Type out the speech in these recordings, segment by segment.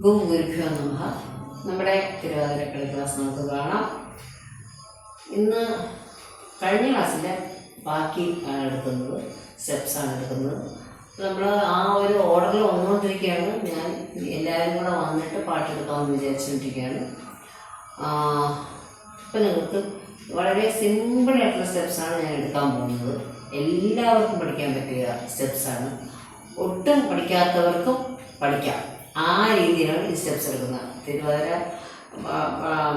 ഗുരുഭ്യോ നമഃ. നമ്മുടെ തിരുവാതിരക്കളി ക്ലാസ് നമുക്ക് കാണാം. ഇന്ന് കഴിഞ്ഞ ക്ലാസ്സിലെ ബാക്കി ആണ് എടുക്കുന്നത്, സ്റ്റെപ്സാണ് എടുക്കുന്നത്. നമ്മൾ ആ ഒരു ഓർഡറിൽ വന്നുകൊണ്ടിരിക്കുകയാണ്. ഞാൻ എല്ലാവരും കൂടെ വന്നിട്ട് പാട്ടെടുക്കാമെന്ന് വിചാരിച്ചുകൊണ്ടിരിക്കുകയാണ്. ഇപ്പം നിങ്ങൾക്ക് വളരെ സിമ്പിളായിട്ടുള്ള സ്റ്റെപ്സാണ് ഞാൻ എടുക്കാൻ പോകുന്നത്. എല്ലാവർക്കും പഠിക്കാൻ പറ്റിയ സ്റ്റെപ്സാണ്. ഒട്ടും പഠിക്കാത്തവർക്കും പഠിക്കാം. ആ രീതിയിലാണ് ഈ സ്റ്റെപ്സ് എടുക്കുന്നത്. തിരുവാതിര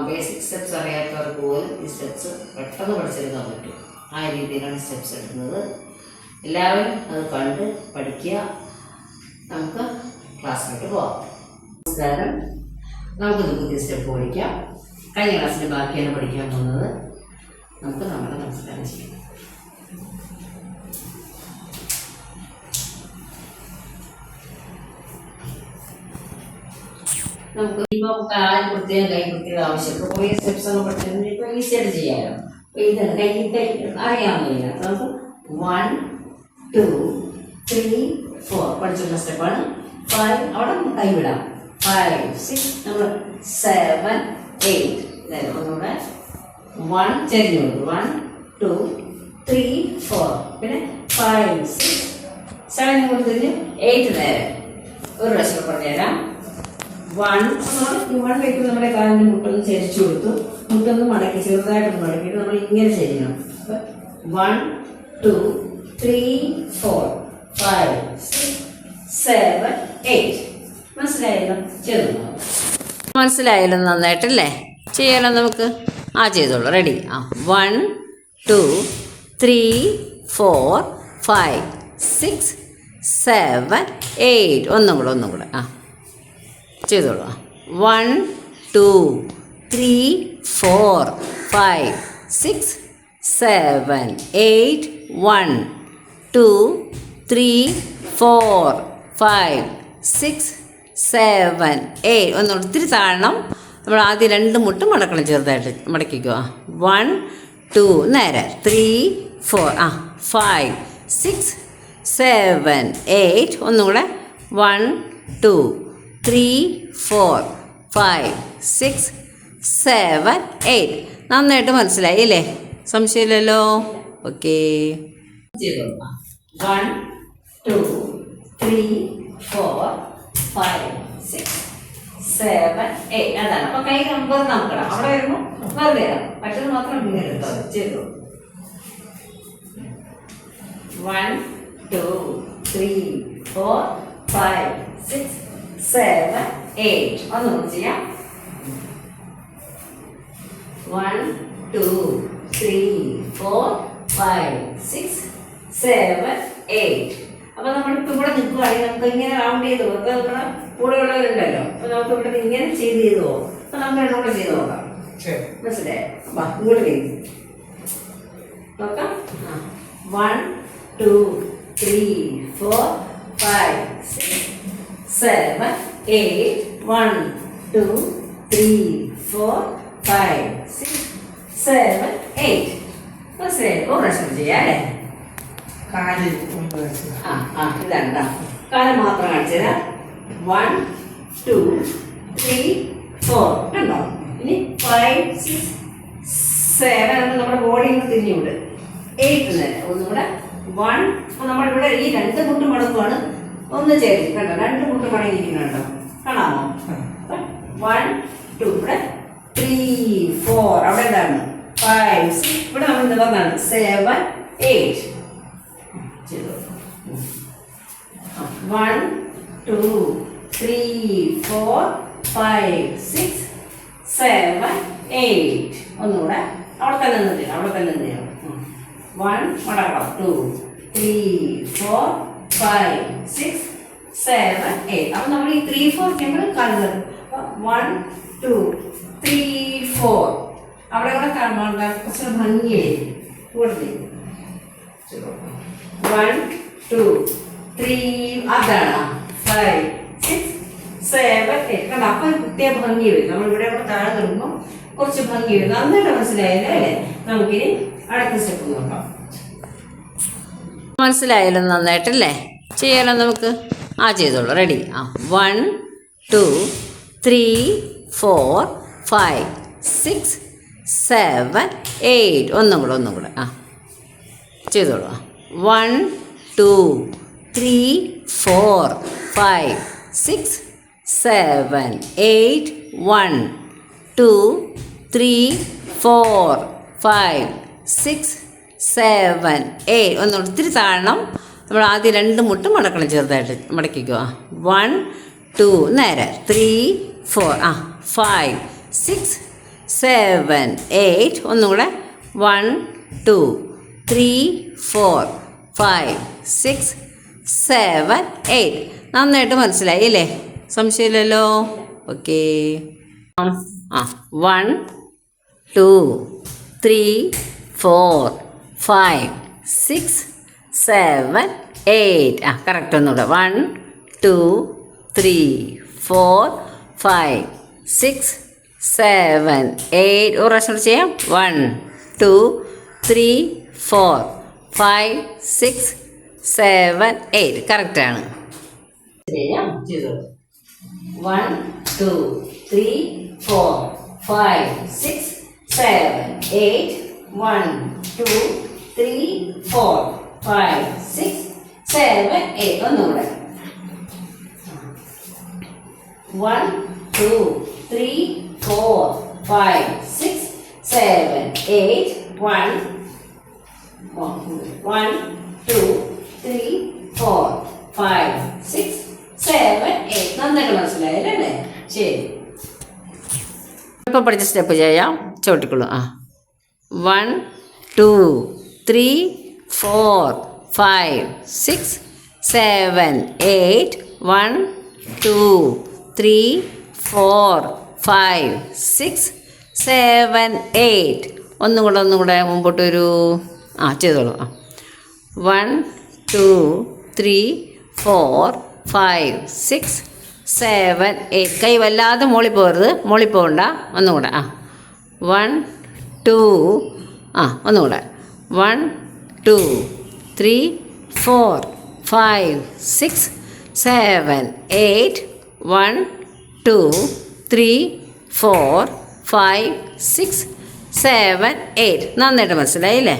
ബേസിക് സ്റ്റെപ്സ് അറിയാത്തവർക്ക് പോലും ഈ സ്റ്റെപ്സ് പെട്ടെന്ന് പഠിച്ചെടുക്കാൻ പറ്റും. ആ രീതിയിലാണ് സ്റ്റെപ്സ് എടുക്കുന്നത്. എല്ലാവരും അത് കണ്ട് പഠിക്കുക. നമുക്ക് ക്ലാസ്സിലോട്ട് പോകാം. നമസ്കാരം. നമുക്കിത് പുതിയ സ്റ്റെപ്പ് പഠിക്കാം. കഴിഞ്ഞ ക്ലാസ്സിൻ്റെ ബാക്കിയാണ് പഠിക്കാൻ പോകുന്നത്. നമുക്ക് നമ്മുടെ നമസ്കാരം ചെയ്യാം. നമുക്ക് ഇപ്പോൾ കാല് പ്രത്യേകം കൈ പ്രത്യേകം ആവശ്യം. കുറേ സ്റ്റെപ്സ് ഒക്കെ പഠിച്ചിട്ടുണ്ട്. ഇപ്പോൾ ഈസിയായിട്ട് ചെയ്യാമല്ലോ. അപ്പോൾ ഇതാണ് കൈ അറിയാവുന്നില്ല. നമുക്ക് 1 2 3 4 പഠിച്ചിട്ടുള്ള സ്റ്റെപ്പാണ്. 5 അവിടെ നമുക്ക് കൈ വിടാം. 5 6 നമ്മൾ 7 8 ഒന്നുകൂടെ 1 ചെരിഞ്ഞു കൊടുക്കും. 1 2 3 4 പിന്നെ 5 6 7 കൊടുത്തിട്ട് 8 നേരെ ഒരു പ്രാവശ്യം പറഞ്ഞുതരാം. 1 വയ്ക്കുമ്പോൾ നമ്മുടെ കാലിൻ്റെ മുട്ടൊന്ന് ചരിച്ചു കൊടുത്തു. മുട്ടൊന്ന് മടക്കി ചെറുതായിട്ടൊന്ന് മടക്കിയിട്ട് നമ്മൾ ഇങ്ങനെ ചെയ്യണം. 1 2 3 4 5 6 7 8 മനസ്സിലായല്ലോ? ചെയ്തു മനസ്സിലായല്ലോ? നന്നായിട്ടല്ലേ? ചെയ്യാലോ നമുക്ക്? ചെയ്തോളൂ. റെഡി? 1 2 3 4 5 6 7 8 ഒന്നും കൂടെ ചെയ്തോളൂ. 1 2 3 4 5 6 7 8 1 2 3 4 5 6 7 8 ഒന്നുകൂടെ ഒത്തിരി താഴണം. നമ്മൾ ആദ്യം 2 മുട്ട് മടക്കണം. ചെറുതായിട്ട് മടക്കിക്കുക. 1 2 നേരെ 3 4 5 6 7 8 ഒന്നുകൂടെ 1 2 3 4 5 6 7 8 നന്നായിട്ട് മനസ്സിലായി അല്ലേ? സംശയമില്ലല്ലോ? ഓക്കെ. 1 2 3 4 5 6 7 8 അതാണ്. അപ്പൊ കൈ വെറുതെ നമുക്കിടാം. അവിടെ വരുമ്പോൾ വെറുതെ ഇടാം. മറ്റത് മാത്രം ഇങ്ങനെ എടുത്തോ. ചെയ്തു. 1 2 3 4 5 6 7 8 ഒന്നുകൂടി ചെയ്യാം. 1 2 3 4 5 6 7 8 അപ്പൊ നമ്മളിപ്പോ ഇവിടെ നിൽക്കുകയാണെങ്കിൽ നമുക്ക് ഇങ്ങനെ റൗണ്ട് ചെയ്ത് പോകും. അപ്പൊ നമ്മുടെ കൂടെയുള്ളവരുണ്ടല്ലോ, അപ്പൊ നമുക്ക് ഇവിടെ ഇങ്ങനെ ചെയ്ത് പോകും. അപ്പൊ നമുക്ക് എന്നോട് ചെയ്ത് നോക്കാം. മനസ്സിലായോ? അപ്പൊ ഇങ്ങോട്ട് ചെയ്ത് നോക്കാം. 1 2 3 4 5 6 7 8 1 2 3 4 5 6 7 8 മനസ്സിലായി? ഒരു പ്രാവശ്യം ചെയ്യാം അല്ലേ? ഇതാണ് കാലം മാത്രം കാണിച്ചുതരാം. 1 2 3 4 കണ്ടോ? ഇനി 5 6 7 നമ്മുടെ ബോഡി തിരിഞ്ഞുകൊണ്ട് 8 നേരെ ഒന്നുകൂടെ 1 നമ്മളിവിടെ ഈ 2 മുട്ട് മടക്കുവാണ്. ഒന്ന് ചേരി കണ്ടോ? 2 മുട്ട് മടങ്ങിയിരിക്കുന്നുണ്ടോ? കാണാമോ? 1 2 ഇവിടെ 3 4 അവിടെ എന്താണ് 5 6 ഇവിടെ നമ്മൾ നിവർന്നാണ് 7 8 1 2 3 4 5 6 7 8 ഒന്നുകൂടെ അവിടെ തന്നെ ചെയ്യണം. 1 മടക്കണം 2 3 4 5 6 7 8 അപ്പൊ നമ്മൾ ഈ 3 4 ചെയ്യുമ്പോൾ കാണുന്നത് 1 2 3 4 അവിടെ കൂടെ കുറച്ച് ഭംഗിയായിരിക്കും. കൂടുതൽ 1 2 3 അതാണ് 5 6 7 8 കണ്ട? അപ്പൊ പ്രത്യേക ഭംഗി വരും. നമ്മൾ ഇവിടെ കൂടെ താഴെ നിർത്തുമ്പോൾ കുറച്ച് ഭംഗി വരും. നന്നായിട്ട് മനസ്സിലായല്ലോ അല്ലേ? നമുക്കിനി അടുത്ത സ്റ്റെപ്പ് നോക്കാം. മനസ്സിലായല്ലോ? നന്നായിട്ടല്ലേ? ചെയ്യാലോ നമുക്ക്? ചെയ്തോളൂ. റെഡി? 1 2 3 4 5 6 7 8 ഒന്നും കൂടെ ആ ചെയ്തോളൂ. 1 2 3 4 5 6 7 8 1 2 3 4 5 6 7 8 ഒന്നുകൂടെ ഇത്തിരി താഴണം. നമ്മൾ ആദ്യം 2 മുട്ടും മടക്കണം, ചെറുതായിട്ട് മടക്കിക്കുക. 1 2 നേരെ 3 4 5 6 7 8 ഒന്നുകൂടെ 1 2 3 4 5 6 7 8 നന്നായിട്ട് മനസ്സിലായി അല്ലേ? സംശയമില്ലല്ലോ? ഓക്കെ. 1 2 3 4 5 6 7 8 കറക്റ്റ് ഒന്നുകൂടെ 1 2 3 4 5 6 7 8 ഒരു പ്രാവശ്യം ചെയ്യാം. 1 2 3 4 5 6 7 8 കറക്റ്റാണ്. 1 2 3 4 5 6 7 8 1 2 3 4 5 6 7 8 ഒന്നുകൂടെ 1 2 3 4 5 6 7 8 1 2 3 4 5 6 7 8 നന്നായിട്ട് മനസ്സിലായല്ലേ? ശരി, ഇപ്പം പഠിച്ച സ്റ്റെപ്പ് ചെയ്യാം. ചോട്ടിക്കുള്ളൂ. 1 2 3 4 5 6 7 8 1 2 3 4 5 6 7 8 ഒന്നും കൂടെ മുമ്പോട്ട് വരൂ. ചെയ്തോളൂ. 1 2 3 4 5 6 7 8 കൈ വല്ലാതെ മോളി പോകണ്ട. ഒന്നുകൂടെ 1 2 ഒന്നുകൂടെ 1 2 3 4 5 6 7 8 1 2 3 4 5 6 7 8 നന്നായിട്ട് മനസ്സിലായില്ലേ?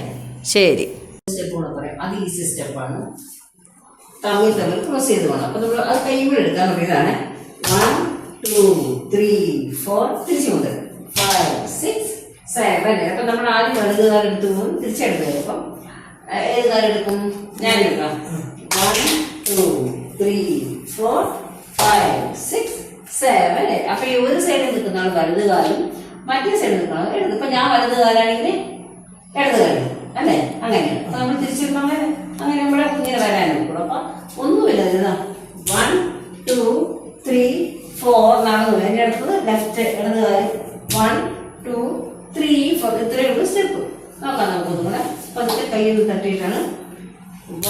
ശരി, സ്റ്റെപ്പ് കൂടെ പറയാം. അത് ഈസി സ്റ്റെപ്പാണ്. തമ്മിൽ ക്രോസ് ചെയ്ത് പോകണം. അപ്പോൾ നമ്മൾ അത് കൈകൾ എടുക്കാൻ പറ്റിയതാണ്. 1 2 3 4 തിരിച്ചു കൊണ്ട് 5 6 7 അപ്പം നമ്മൾ ആദ്യം വലത് കാലം എടുത്തു പോകും, തിരിച്ചെടുക്കുക. അപ്പം ഏത് കാലം എടുക്കും? ഞാൻ എടുക്കാം. 1 2 3 4 5 6 7 8 അപ്പം ഈ ഒരു സൈഡിൽ നിൽക്കുന്ന ആൾ വലത് കാലും മറ്റേ സൈഡിൽ നിൽക്കുന്ന ആൾ ഇടത്. ഇപ്പം ഞാൻ വലത് കാലാണെങ്കിൽ ഇടത് കാലം അല്ലേ? അങ്ങനെയാണ്. അപ്പം നമ്മൾ തിരിച്ചിരുന്ന അങ്ങനെ നമ്മുടെ കുഞ്ഞിനെ വരാനും കൂടും. അപ്പം ഒന്നുമില്ല. 1 2 3 4 നടന്നു. എൻ്റെ അടുത്തത് ലെഫ്റ്റ് ഇടത് കാലം 1 2 3 4 ഇത്രയേ ഉള്ളൂ സ്റ്റെപ്പ്. നോക്കാം നമുക്കൊന്നും കൂടെ. അപ്പം അതിൻ്റെ കയ്യിൽ തട്ടിയിട്ടാണ്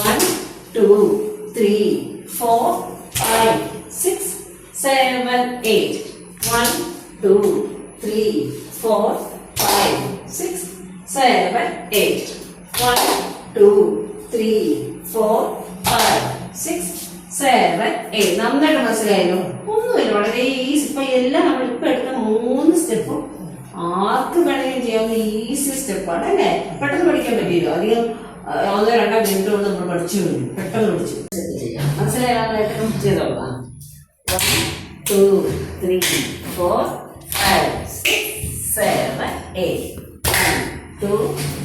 1 2 3 4 5 6 7 8 1 2 3 4 5 6 7 8 1 2 3 4 5 6 7 8 നന്നായിട്ട് മനസ്സിലായല്ലോ? ഒന്നുമില്ല, വളരെ ഈസി. ഇപ്പൊ എല്ലാം നമ്മളിപ്പോ എടുത്ത 3 സ്റ്റെപ്പും ആർക്ക് വേണമെങ്കിലും ചെയ്യാവുന്ന ഈസി സ്റ്റെപ്പാണ് അല്ലേ? പെട്ടെന്ന് പഠിക്കാൻ പറ്റിയല്ലോ. അധികം 1-2 മിനിറ്റ് കൊണ്ട് നമ്മൾ പഠിച്ചു വരും. പെട്ടെന്ന് പഠിച്ചു മനസ്സിലായാലായിട്ട് ചെയ്തോളാം. 1 2 3 4 5 6 7 8 1 2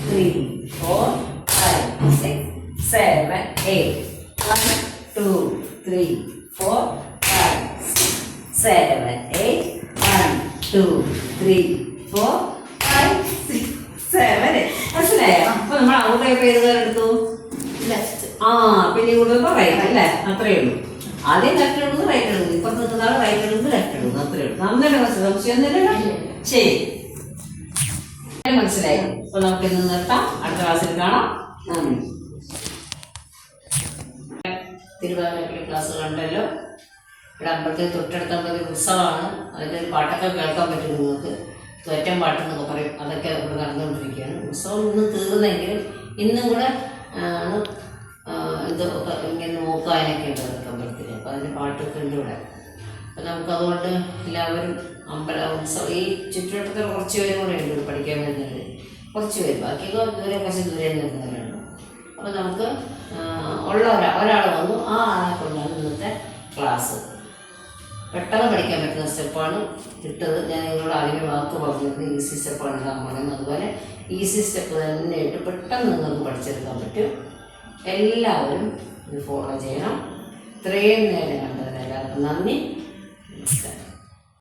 3 4 5 6 7 8 1 2 3 4 5 6 7 8 1 2 3 4 5 6 7 8 മനസ്സിലായോ? അപ്പൊ നമ്മൾ ഔട്ട് ആയപ്പോ ഏത് കാലം എടുത്തു? ലെഫ്റ്റ്. പിന്നെ കൂടുമ്പോ റൈറ്റ് അല്ലേ? അത്രയേ ഉള്ളൂ. ആദ്യം ലെഫ്റ്റ് എടുക്കുന്നു, റൈറ്റ് എടുക്കുന്നു. ഇപ്പൊ നിൽക്കുന്ന റൈറ്റ് എടുക്കുന്നു, ലെഫ്റ്റ് എടുക്കുന്നു. അത്രയേ ഉള്ളൂ. നന്നായിട്ട് മനസ്സിലായി. ശരി, മനസ്സിലായി. അപ്പൊ നമുക്ക് ഇന്ന് നിർത്താം. അടുത്ത ക്ലാസ്സിൽ കാണാം. തിരുവാതിരക്കുള്ള ക്ലാസ്സുകളുണ്ടല്ലോ. ഇവിടെ അമ്പലത്തിൽ തൊട്ടടുത്ത അമ്പലത്തിൽ ഉത്സവമാണ്. അതിൻ്റെ ഒരു പാട്ടൊക്കെ കേൾക്കാൻ പറ്റും നിങ്ങൾക്ക്. തോറ്റം പാട്ടെന്നൊക്കെ പറയും. അതൊക്കെ ഇവിടെ നടന്നുകൊണ്ടിരിക്കുകയാണ്. ഉത്സവം ഇന്ന് തീർന്നെങ്കിലും ഇന്നും കൂടെ എന്തോ ഇങ്ങനെ നോക്കാനൊക്കെ ഉണ്ട് അതൊക്കെ അമ്പലത്തിൽ. അപ്പോൾ അതിൻ്റെ പാട്ടൊക്കെ ഉണ്ട് ഇവിടെ. അപ്പം നമുക്കതുകൊണ്ട് എല്ലാവരും ഈ ചുറ്റുവട്ടത്തിൽ കുറച്ച് പേരും കൂടെ ഉണ്ട് പഠിക്കാൻ വരുന്നത്, കുറച്ച് പേര്, ബാക്കിയൊക്കെ ദൂരെ കുറച്ച് ദൂരെ നിൽക്കുന്നവരുണ്ട്. അപ്പോൾ നമുക്ക് ഒരാൾ വന്നു, ആ ആളെ കൊണ്ടാണ് ഇന്നത്തെ ക്ലാസ്. പെട്ടെന്ന് പഠിക്കാൻ പറ്റുന്ന സ്റ്റെപ്പാണ് ഇട്ടത്. ഞാൻ നിങ്ങളോട് ആദ്യമേ വാക്ക് പറഞ്ഞിരുന്നത് ഈസി സ്റ്റെപ്പാണ് ഇടാൻ പറയുന്നത്. അതുപോലെ ഈസി സ്റ്റെപ്പ് തന്നെ ഇട്ട് പെട്ടെന്ന് നിങ്ങൾക്ക് പഠിച്ചെടുക്കാൻ പറ്റും. എല്ലാവരും ഇത് ഫോളോ ചെയ്യണം. ഇത്രയും നേരം കണ്ടതിന് എല്ലാവർക്കും നന്ദി, നമസ്കാരം.